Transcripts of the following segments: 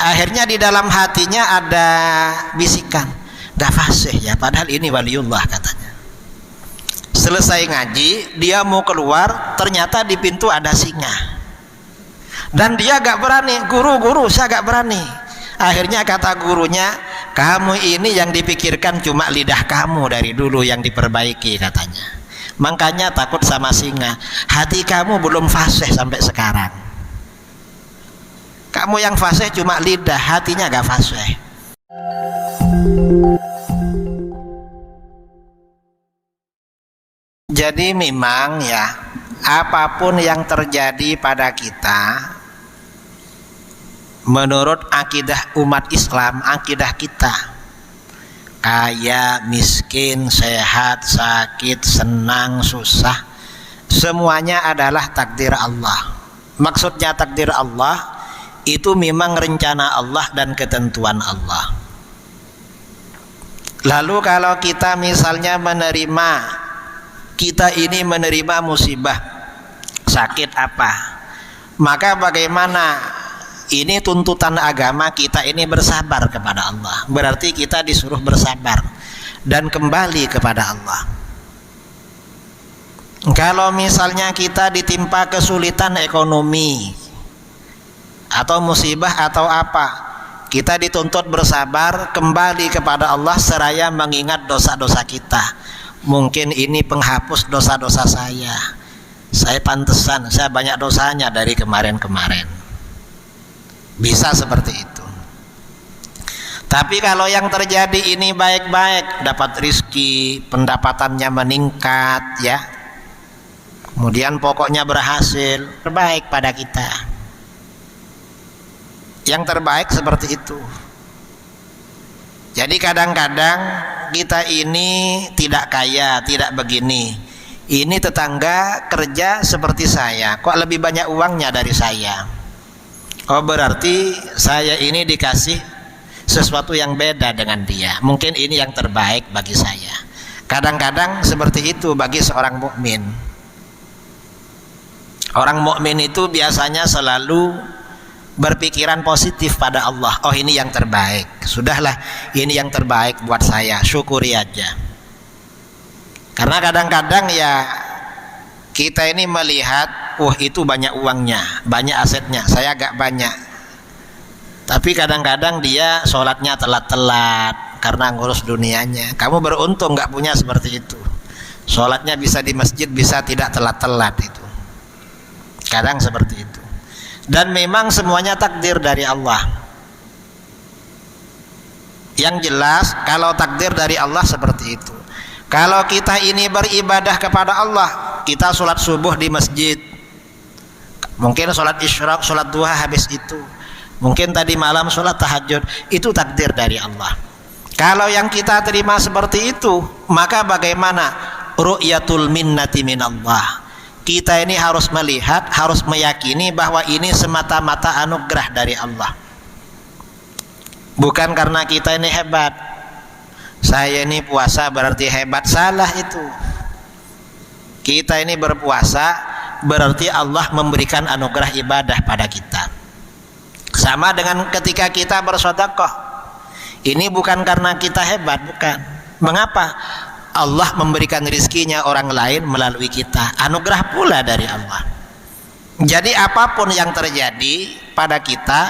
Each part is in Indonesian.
Akhirnya di dalam hatinya ada bisikan, gak fasih ya, padahal ini waliullah katanya. Selesai ngaji, dia mau keluar, ternyata di pintu ada singa. Dan dia gak berani, guru saya gak berani. Akhirnya kata gurunya, kamu ini yang dipikirkan cuma lidah kamu dari dulu yang diperbaiki katanya. Makanya takut sama singa. Hati kamu belum fasih sampai sekarang. Kamu yang fasih cuma lidah, hatinya gak fasih. Jadi memang ya, apapun yang terjadi pada kita, menurut akidah umat Islam, akidah kita, kaya, miskin, sehat, sakit, senang, susah, semuanya adalah takdir Allah. Maksudnya takdir Allah itu memang rencana Allah dan ketentuan Allah. Lalu kalau kita misalnya kita ini menerima musibah, sakit apa, maka bagaimana? Ini tuntutan agama kita ini bersabar kepada Allah. Berarti kita disuruh bersabar dan kembali kepada Allah. Kalau misalnya kita ditimpa kesulitan ekonomi atau musibah atau apa, kita dituntut bersabar, kembali kepada Allah seraya mengingat dosa-dosa kita. Mungkin ini penghapus dosa-dosa saya. Saya pantesan, saya banyak dosanya dari kemarin-kemarin. Bisa seperti itu. Tapi kalau yang terjadi ini baik-baik, dapat rizki, pendapatannya meningkat ya, kemudian pokoknya berhasil, terbaik pada kita. Yang terbaik seperti itu. Jadi kadang-kadang kita ini tidak kaya, tidak begini. Ini tetangga kerja seperti saya, kok lebih banyak uangnya dari saya. Oh berarti saya ini dikasih sesuatu yang beda dengan dia. Mungkin ini yang terbaik bagi saya. Kadang-kadang seperti itu bagi seorang mukmin. Orang mukmin itu biasanya selalu berpikiran positif pada Allah. Oh ini yang terbaik, sudahlah ini yang terbaik buat saya, syukuri aja. Karena kadang-kadang ya kita ini melihat, itu banyak uangnya, banyak asetnya, saya agak banyak. Tapi kadang-kadang dia sholatnya telat-telat karena ngurus dunianya. Kamu beruntung gak punya seperti itu. Sholatnya bisa di masjid, bisa tidak telat-telat itu. Kadang seperti itu. Dan memang semuanya takdir dari Allah. Yang jelas kalau takdir dari Allah seperti itu. Kalau kita ini beribadah kepada Allah, kita sholat subuh di masjid, mungkin sholat isyraq, sholat duha habis itu, mungkin tadi malam sholat tahajud, itu takdir dari Allah. Kalau yang kita terima seperti itu, maka bagaimana? Ru'yatul minnati minallah. Kita ini harus melihat, harus meyakini bahwa ini semata-mata anugerah dari Allah. Bukan karena kita ini hebat. Saya ini puasa berarti hebat, salah itu. Kita ini berpuasa berarti Allah memberikan anugerah ibadah pada kita. Sama dengan ketika kita bersedekah. Ini bukan karena kita hebat, bukan. Mengapa? Allah memberikan rizkinya orang lain melalui kita, anugerah pula dari Allah. Jadi apapun yang terjadi pada kita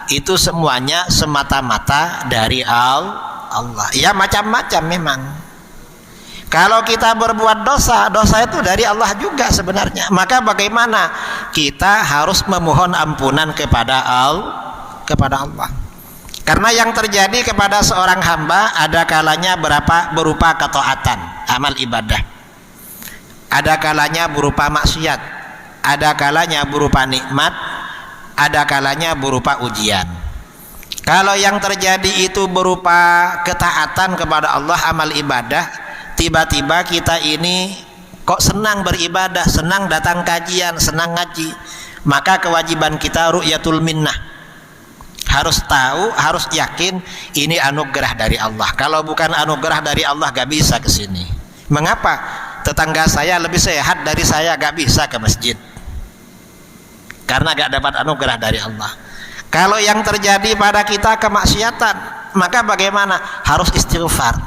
itu semuanya semata-mata dari Allah. Ya macam-macam memang. Kalau kita berbuat dosa, dosa itu dari Allah juga sebenarnya. Maka bagaimana? Kita harus memohon ampunan kepada Allah. Karena yang terjadi kepada seorang hamba ada kalanya berupa ketaatan, amal ibadah. Ada kalanya berupa maksiat, ada kalanya berupa nikmat, ada kalanya berupa ujian. Kalau yang terjadi itu berupa ketaatan kepada Allah, amal ibadah, tiba-tiba kita ini kok senang beribadah, senang datang kajian, senang ngaji, maka kewajiban kita ru'yatul minnah. Harus tahu, harus yakin ini anugerah dari Allah. Kalau bukan anugerah dari Allah gak bisa ke sini. Mengapa? Tetangga saya lebih sehat dari saya, gak bisa ke masjid. Karena gak dapat anugerah dari Allah. Kalau yang terjadi pada kita kemaksiatan, maka bagaimana? Harus istighfar.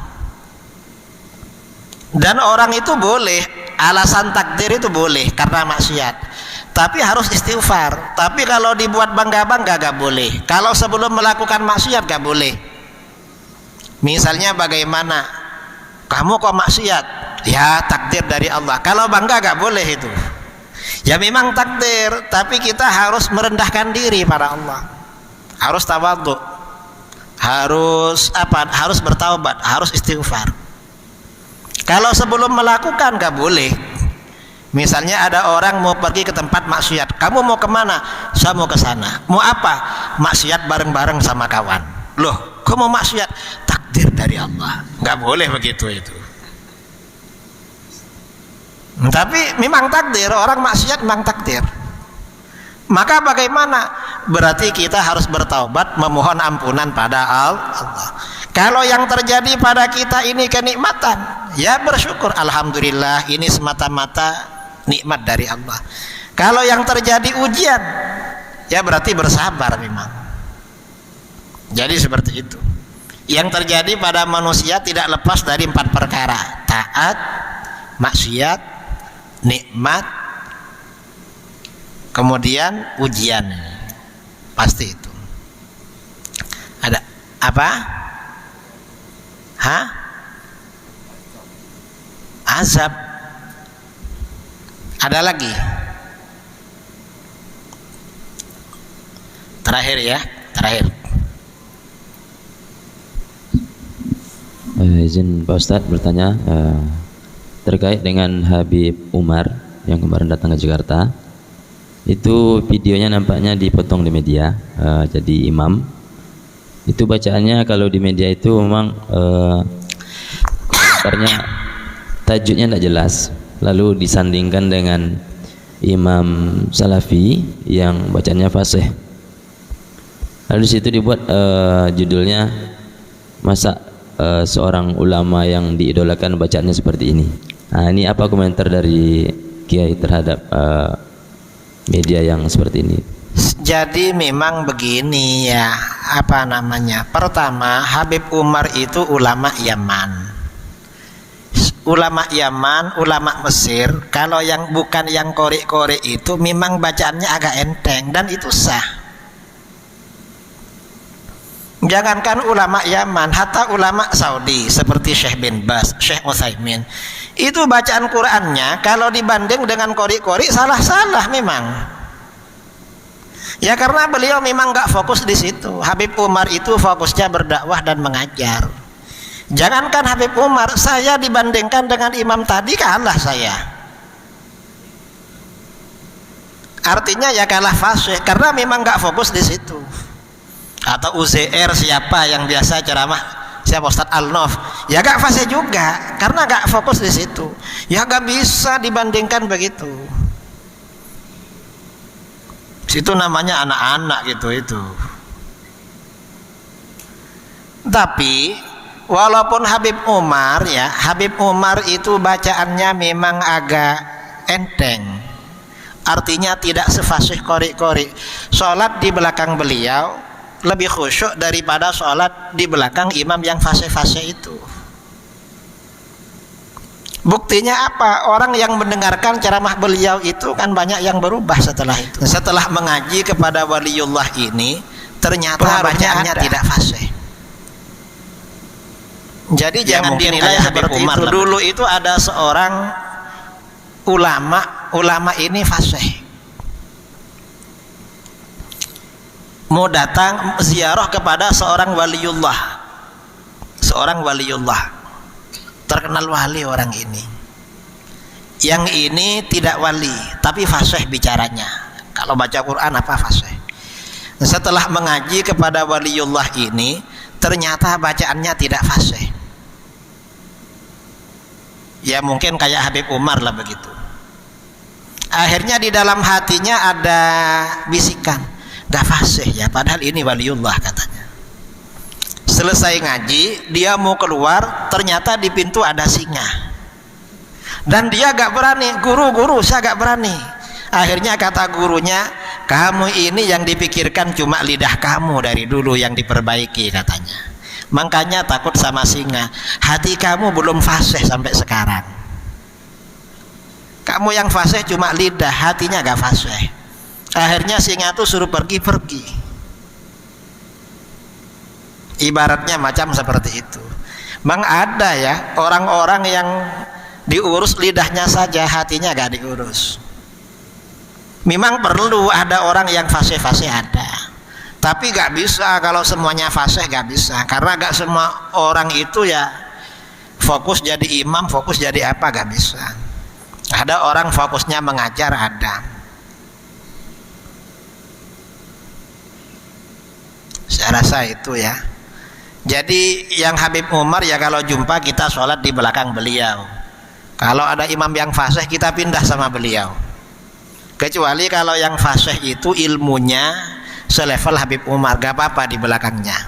Dan orang itu boleh, alasan takdir itu boleh karena maksiat, tapi harus istighfar. Tapi kalau dibuat bangga-bangga gak boleh. Kalau sebelum melakukan maksiat gak boleh. Misalnya bagaimana? Kamu kok maksiat? Ya takdir dari Allah. Kalau bangga gak boleh itu. Ya memang takdir, tapi kita harus merendahkan diri pada Allah. Harus tawadhu. Harus apa? Harus bertaubat, harus istighfar. Kalau sebelum melakukan gak boleh. Misalnya ada orang mau pergi ke tempat maksiat, kamu mau kemana? Saya mau ke sana. Mau apa? Maksiat bareng-bareng sama kawan. Loh, kok mau maksiat? Takdir dari Allah. Gak boleh begitu itu. Tapi memang takdir, orang maksiat memang takdir. Maka bagaimana? Berarti kita harus bertaubat, memohon ampunan pada Allah. Kalau yang terjadi pada kita ini kenikmatan, ya bersyukur, alhamdulillah, ini semata-mata nikmat dari Allah. Kalau yang terjadi ujian, ya berarti bersabar memang. Jadi seperti itu. Yang terjadi pada manusia tidak lepas dari 4 perkara: taat, maksiat, nikmat, kemudian ujian. Pasti itu. Ada apa? Hah? Azab. Ada lagi? Terakhir ya, terakhir. Izin Pak Ustadz bertanya terkait dengan Habib Umar yang kemarin datang ke Jakarta. Itu videonya nampaknya dipotong di media, jadi imam. Itu bacaannya kalau di media itu memang komentarnya, tajudnya tidak jelas. Lalu disandingkan dengan imam Salafi yang bacanya fasih. Lalu di situ dibuat judulnya, masa seorang ulama yang diidolakan bacaannya seperti ini. Nah, ini apa komentar dari Kiai terhadap media yang seperti ini? Jadi memang begini ya, apa namanya? Pertama, Habib Umar itu ulama Yaman. Ulama Yaman, ulama Mesir. Kalau yang bukan yang korek-korek itu memang bacaannya agak enteng dan itu sah. Jangankan ulama Yaman, hatta ulama Saudi seperti Syekh bin Baz, Syekh Utsaimin, itu bacaan Qur'annya kalau dibanding dengan korek-korek salah-salah memang. Ya karena beliau memang nggak fokus di situ. Habib Umar itu fokusnya berdakwah dan mengajar. Jangankan Habib Umar, saya dibandingkan dengan imam tadi kalah saya. Artinya ya kalah fasih karena memang nggak fokus di situ. Atau UZR siapa yang biasa ceramah, siapa Ustadz Al-Nof, ya gak fase juga karena gak fokus di situ. Ya gak bisa dibandingkan begitu. Situ namanya anak-anak gitu itu. Tapi walaupun Habib Umar ya, Habib Umar itu bacaannya memang agak enteng. Artinya tidak sefasih korek-korek. Sholat di belakang beliau lebih khusyuk daripada sholat di belakang imam yang fase-fase itu. Buktinya apa? Orang yang mendengarkan ceramah beliau itu kan banyak yang berubah setelah itu. Setelah mengaji kepada waliullah ini, ternyata bacaannya tidak fase. Jadi ya, jangan dinilai seperti Umar itu. Dulu itu ada seorang ulama ini fase. Mau datang ziarah kepada seorang waliullah, terkenal wali orang ini. Yang ini tidak wali tapi fasih bicaranya. Kalau baca Quran apa fasih. Setelah mengaji kepada waliullah ini, ternyata bacaannya tidak fasih. Ya mungkin kayak Habib Umar lah begitu. Akhirnya di dalam hatinya ada bisikan, gak fasih ya, padahal ini waliullah katanya. Selesai ngaji, dia mau keluar, ternyata di pintu ada singa. Dan dia gak berani, guru saya gak berani. Akhirnya kata gurunya, kamu ini yang dipikirkan cuma lidah kamu dari dulu yang diperbaiki katanya. Makanya takut sama singa. Hati kamu belum fasih sampai sekarang. Kamu yang fasih cuma lidah, hatinya gak fasih. Akhirnya singa tuh suruh pergi-pergi. Ibaratnya macam seperti itu. Bang, ada ya orang-orang yang diurus lidahnya saja, hatinya gak diurus. Memang perlu ada orang yang fasih-fasih, ada. Tapi gak bisa kalau semuanya fasih, gak bisa. Karena gak semua orang itu ya fokus jadi imam, fokus jadi apa, gak bisa. Ada orang fokusnya mengajar, ada. Saya rasa itu ya. Jadi yang Habib Umar ya kalau jumpa kita sholat di belakang beliau. Kalau ada imam yang fasih kita pindah sama beliau. Kecuali kalau yang fasih itu ilmunya selevel Habib Umar, gak apa-apa di belakangnya.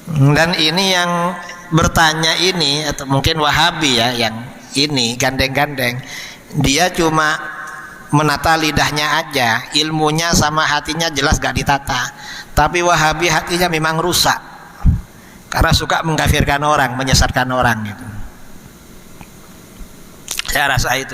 Dan ini yang bertanya ini, atau mungkin Wahabi ya, yang ini gandeng-gandeng, dia cuma menata lidahnya aja, ilmunya sama hatinya jelas gak ditata. Tapi Wahabi hatinya memang rusak karena suka mengkafirkan orang, menyesatkan orang gitu. Saya rasa itu.